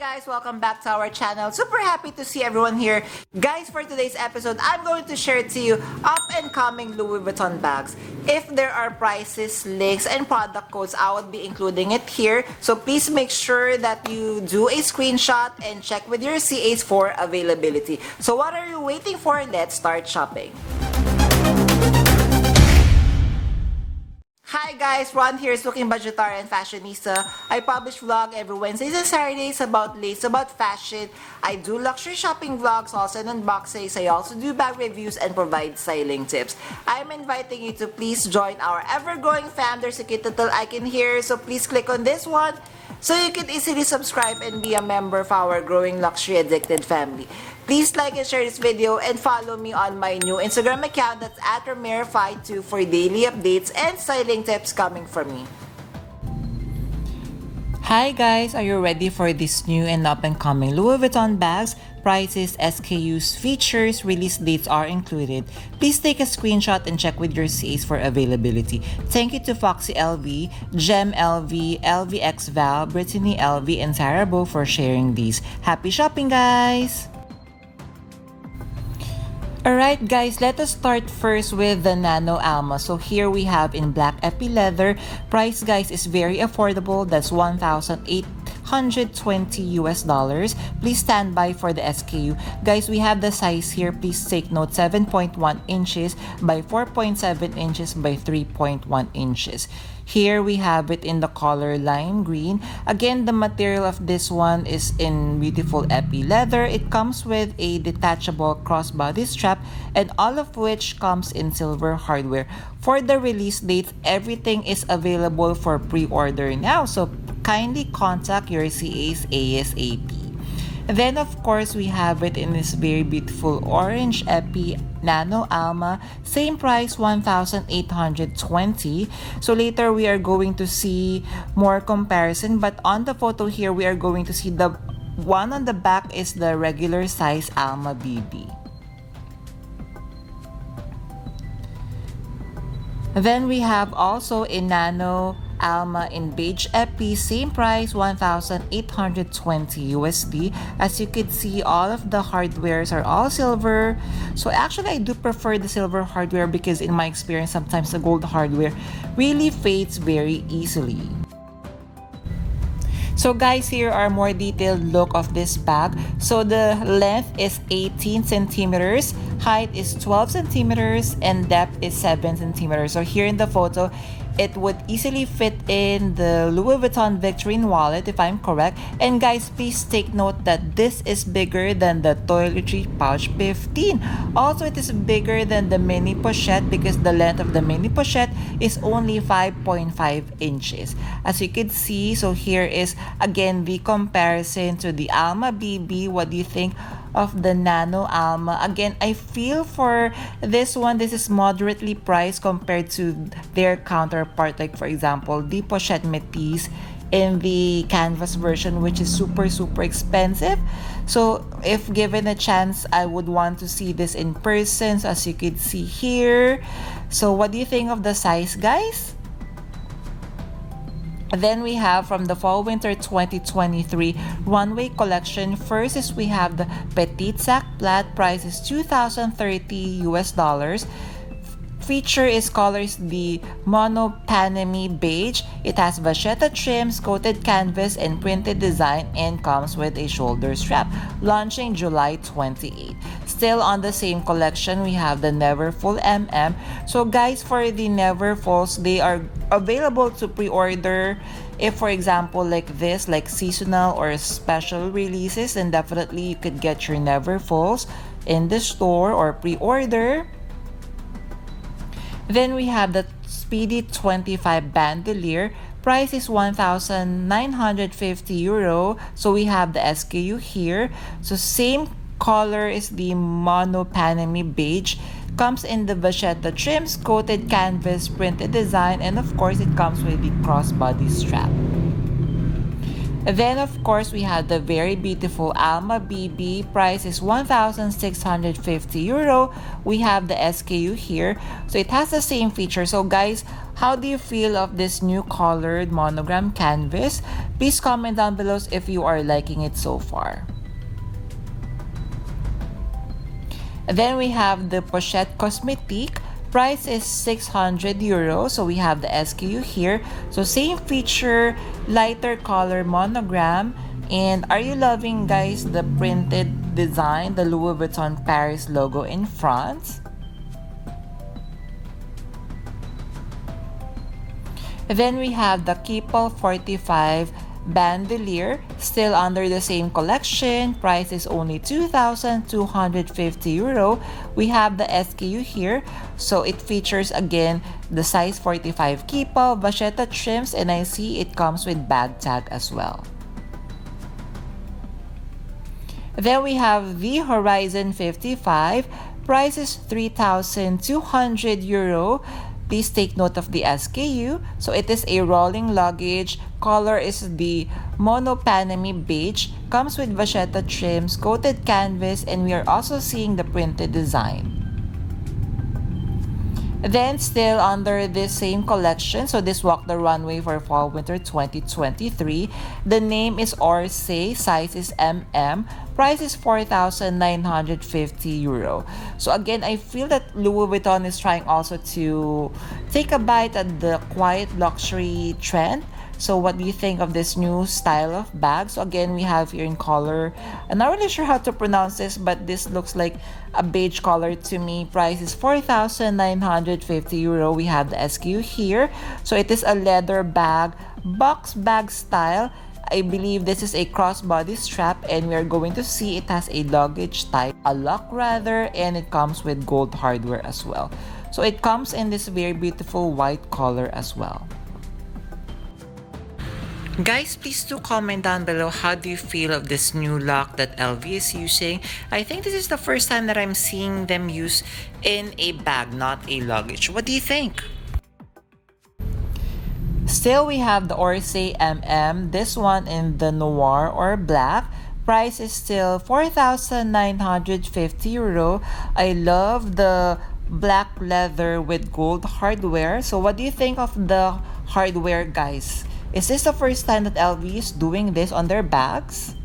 guys, welcome back to our channel. Super happy to see everyone here. Guys, for today's episode, I'm going to share to you up-and-coming Louis Vuitton bags. If there are prices, links, and product codes, I would be including it here. So please make sure that you do a screenshot and check with your CAs for availability. So what are you waiting for? Let's start shopping. Hi guys, Ron here is looking budgetarian fashionista. I publish vlog every Wednesdays and Saturdays about lace, about fashion. I do luxury shopping vlogs, also unboxings. I also do bag reviews and provide styling tips. I'm inviting you to please join our ever-growing fam. There's a cute little icon here, so please click on this one so you can easily subscribe and be a member of our growing luxury addicted family. Please like and share this video and follow me on my new Instagram account, that's @Ramir52, for daily updates and styling tips coming from me. Hi guys, are you ready for this new and up-and-coming Louis Vuitton bags? Prices, SKUs, features, release dates are included. Please take a screenshot and check with your CAs for availability. Thank you to Foxy LV, Gem LV, LVX Val, Brittany LV, and Sarah Bo for sharing these. Happy shopping guys! Alright guys, let us start first with the Nano Alma. So here we have in black epi leather. Price guys is very affordable. That's $1,820 US. Please stand by for the SKU. Guys, we have the size here. Please take note, 7.1 inches by 4.7 inches by 3.1 inches. Here we have it in the color lime green. Again, the material of this one is in beautiful epi leather. It comes with a detachable crossbody strap, and all of which comes in silver hardware. For the release dates, everything is available for pre-order now, so kindly contact your CAs ASAP. Then of course we have it in this very beautiful orange epi Nano Alma. Same price, $1,820. So later we are going to see more comparison, but on the photo here we are going to see the one on the back is the regular size Alma BB. Then we have also a Nano Alma in beige epi, same price, $1,820 USD. As you can see, all of the hardwares are all silver. So actually I do prefer the silver hardware because in my experience sometimes the gold hardware really fades very easily. So guys, here are more detailed look of this bag. So the length is 18 centimeters, height is 12 centimeters, and depth is 7 centimeters. So here in the photo, it would easily fit in the Louis Vuitton Victorine wallet if I'm correct. And guys, please take note that this is bigger than the Toiletry Pouch 15. Also, it is bigger than the mini pochette because the length of the mini pochette is only 5.5 inches. As you can see, so here is again the comparison to the Alma BB. What do you think of the Nano Alma? Again, I feel for this one, this is moderately priced compared to their counterpart, like for example the Pochette Métis in the canvas version, which is super expensive. So if given a chance, I would want to see this in person. So as you can see here, so what do you think of the size guys? Then we have from the Fall Winter 2023 Runway collection. First is we have the Petite Sac Plat. Price is $2,030 US. Feature is colors the MONOPANAME beige. It has vachetta trims, coated canvas, and printed design, and comes with a shoulder strap. Launching July 28. Still on the same collection, we have the Neverfull MM. So guys, for the Neverfulls, they are available to pre-order. If for example like this, like seasonal or special releases, then definitely you could get your Neverfulls in the store or pre-order. Then we have the Speedy 25 Bandolier. Price is €1,950. So we have the SKU here. So same color is the MONOPANAME beige. Comes in the vachetta trims, coated canvas, printed design, and of course it comes with the crossbody strap. Then of course we have the very beautiful Alma BB. Price is €1,650. We have the SKU here. So it has the same feature. So guys, How do you feel of this new colored monogram canvas? Please comment down below if you are liking it so far. Then we have the Pochette Cosmétique. Price is 600 euros. So we have the SKU here. So same feature, lighter color monogram. And are you loving, guys, the printed design, the Louis Vuitton Paris logo in front? Then we have the Keepall 45 bandolier, still under the same collection. Price is only 2,250 euro. We have the SKU here. So it features again the size 45 Keepall, vachetta trims, and I see it comes with bag tag as well. Then we have the Horizon 55. Price is 3,200 euro. Please take note of the SKU. So it is a rolling luggage. Color is the MONOPANAME beige. Comes with vachetta trims, coated canvas, and we are also seeing the printed design. Then still under this same collection, so this Walk the Runway for Fall Winter 2023. The name is Orsay, size is MM, price is 4,950 euro. So again, I feel that Louis Vuitton is trying also to take a bite at the quiet luxury trend. So what do you think of this new style of bag? So again, we have here in color. I'm not really sure how to pronounce this, but this looks like a beige color to me. Price is 4,950 euro. We have the SKU here. So it is a leather bag, box bag style. I believe this is a crossbody strap, and we are going to see it has a luggage type, a lock rather, and it comes with gold hardware as well. So it comes in this very beautiful white color as well. Guys, please do comment down below, how do you feel of this new lock that LV is using? I think this is the first time that I'm seeing them use in a bag, not a luggage. What do you think? Still, we have the Orsay MM, this one in the noir or black. Price is still 4,950 euro. I love the black leather with gold hardware. So what do you think of the hardware, guys? Is this the first time that LV is doing this on their bags?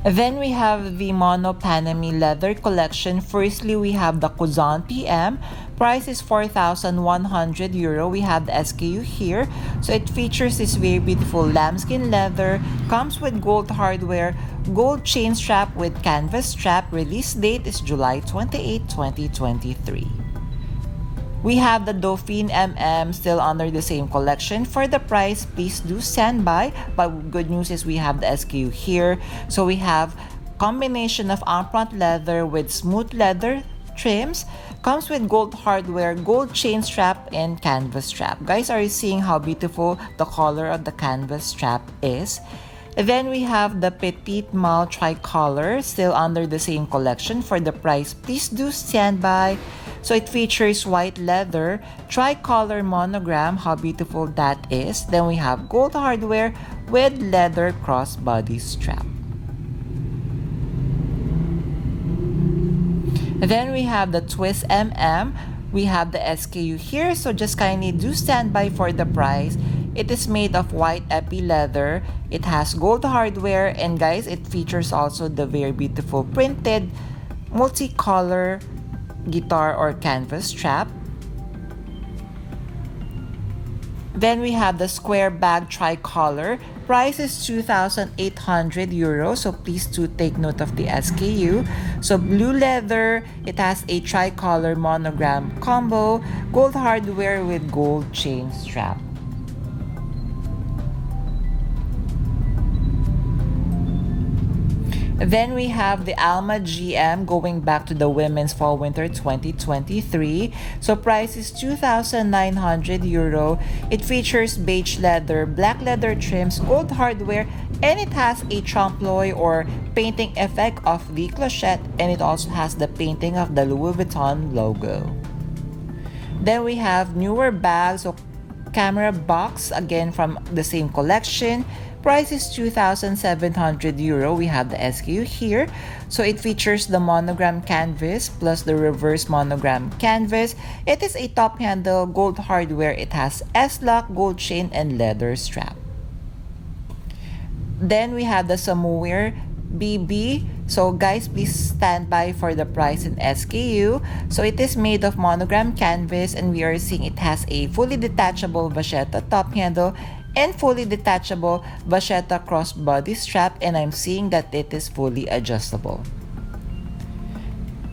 Then we have the MONOPANAME leather collection. Firstly, we have the Kuzan PM. Price is 4,100 euro. We have the SKU here. So it features this very beautiful lambskin leather. Comes with gold hardware, gold chain strap with canvas strap. Release date is July 28, 2023. We have the Dauphine MM still under the same collection. For the price, please do stand by. But good news is we have the SKU here. So we have combination of empreinte leather with smooth leather trims. Comes with gold hardware, gold chain strap, and canvas strap. Guys, are you seeing how beautiful the color of the canvas strap is? Then we have the Petite Malle tricolor still under the same collection. For the price, please do stand by. So it features white leather, tricolor monogram, how beautiful that is. Then we have gold hardware with leather crossbody strap. Then we have the Twist MM. We have the SKU here, so just kindly do stand by for the price. It is made of white epi leather. It has gold hardware, and guys, it features also the very beautiful printed multicolor guitar or canvas strap. Then we have the square bag tricolor. Price is 2,800 euros. So please do take note of the SKU. So blue leather. It has a tricolor monogram combo. Gold hardware with gold chain strap. Then we have the Alma GM going back to the women's fall winter 2023. So price is 2,900 euro. It features beige leather, black leather trims, gold hardware, and it has a trompe-l'oeil or painting effect of the clochette, and it also has the painting of the Louis Vuitton logo. Then we have newer bags of camera box, again from the same collection. Price is 2,700 euro. We have the SKU here. So it features the monogram canvas plus the reverse monogram canvas. It is a top handle, gold hardware. It has S-lock, gold chain, and leather strap. Then we have the Samoir BB. So guys, please stand by for the price and SKU. So it is made of monogram canvas, and we are seeing it has a fully detachable vachetta top handle and fully detachable vachetta crossbody strap, and I'm seeing that it is fully adjustable.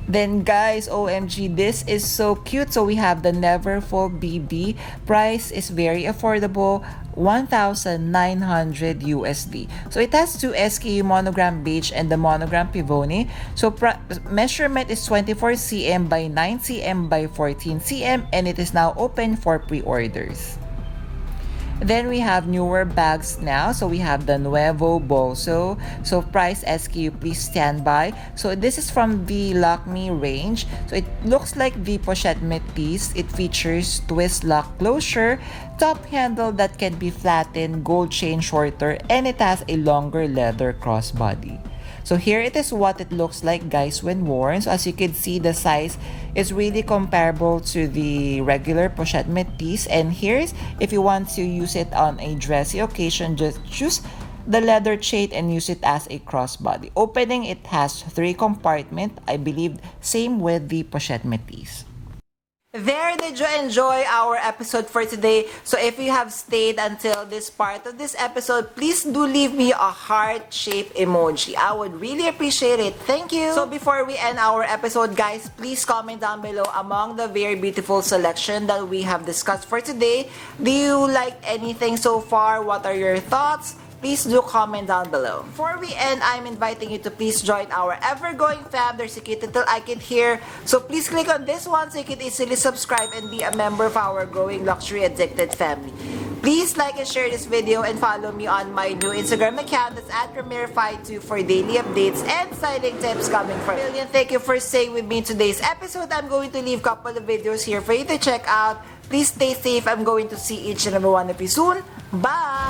Then guys, OMG, this is so cute. So we have the Neverfull BB. Price is very affordable, 1,900 USD. So it has two SKU, monogram beige and the monogram pivot. So measurement is 24 cm by 9 cm by 14 cm, and it is now open for pre-orders. Then we have newer bags now. So we have the Nuevo Bolso. So price SKU, please stand by. So this is from the Lock Me range. So it looks like the pochette piece. It features twist lock closure, top handle that can be flattened, gold chain shorter, and it has a longer leather crossbody. So here it is what it looks like, guys, when worn. So as you can see, the size is really comparable to the regular pochette piece. And here's, if you want to use it on a dressy occasion, just choose the leather chain and use it as a crossbody. Opening, it has 3 compartments. I believe same with the pochette piece. There, did you enjoy our episode for today? So if you have stayed until this part of this episode, please do leave me a heart-shaped emoji. I would really appreciate it. Thank you. So before we end our episode, guys, please comment down below among the very beautiful selection that we have discussed for today. Do you like anything so far? What are your thoughts? Please do comment down below. Before we end, I'm inviting you to please join our ever-growing fam. There's a cute little icon here. So please click on this one so you can easily subscribe and be a member of our growing luxury addicted family. Please like and share this video and follow me on my new Instagram account. That's at Premiere52 for daily updates and styling tips coming from me. Thank you for staying with me in today's episode. I'm going to leave a couple of videos here for you to check out. Please stay safe. I'm going to see each and every one of you soon. Bye!